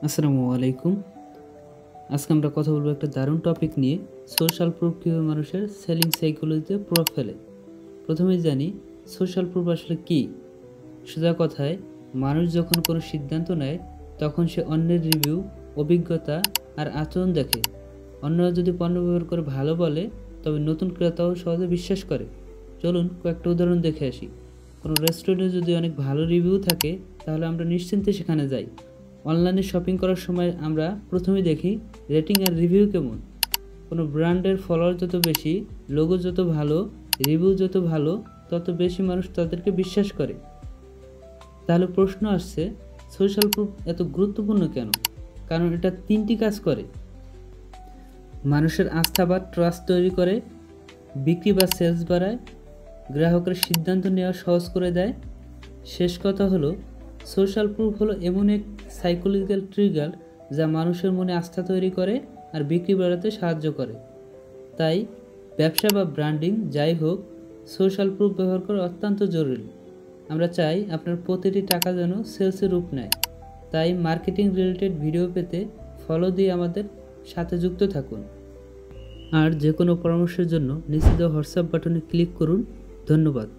আসসালামু আলাইকুম। আজকে আমরা কথা বলবো একটা দারুণ টপিক নিয়ে, সোশ্যাল প্রুফ কীভাবে মানুষের সেলিং সাইকোলজিতে প্রভাব ফেলে। প্রথমেই জানি সোশ্যাল প্রুফ আসলে কী। সোজা কথায়, মানুষ যখন কোনো সিদ্ধান্ত নেয় তখন সে অন্যের রিভিউ, অভিজ্ঞতা আর আচরণ দেখে। অন্যরা যদি পণ্য ব্যবহার করে ভালো বলে, তবে নতুন ক্রেতাও সহজে বিশ্বাস করে। চলুন কয়েকটা উদাহরণ দেখে আসি। কোনো রেস্টুরেন্টে যদি অনেক ভালো রিভিউ থাকে, তাহলে আমরা নিশ্চিন্তে সেখানে যাই। অনলাইনে শপিং করার সময় আমরা প্রথমে দেখি রেটিং আর রিভিউ কেমন। কোনো ব্র্যান্ডের ফলোয়ার যত বেশি, লোগো যত ভালো, রিভিউ যত ভালো, তত বেশি মানুষ তাদেরকে বিশ্বাস করে। তাহলে প্রশ্ন আসছে, সোশ্যাল প্রুফ এত গুরুত্বপূর্ণ কেন? কারণ এটা তিনটি কাজ করে। মানুষের আস্থা বা ট্রাস্ট তৈরি করে, বিক্রি বা সেলস বাড়ায়, গ্রাহকের সিদ্ধান্ত নেওয়া সহজ করে দেয়। শেষ কথা হলো, সোশ্যাল প্রুফ হলো এমন এক সাইকোলজিক্যাল ট্রিগার যা মানুষের মনে আস্থা তৈরি করে আর বিক্রি বাড়াতে সাহায্য করে। তাই ব্যবসা বা ব্র্যান্ডিং যাই হোক, সোশ্যাল প্রুফ ব্যবহার করা অত্যন্ত জরুরি। আমরা চাই আপনার প্রতিটি টাকা যেন সেলসে রূপ নেয়। তাই মার্কেটিং রিলেটেড ভিডিও পেতে ফলো দিয়ে আমাদের সাথে যুক্ত থাকুন। আর যে কোনো পরামর্শের জন্য নিচে দেওয়া হোয়াটসঅ্যাপ বাটনে ক্লিক করুন। ধন্যবাদ।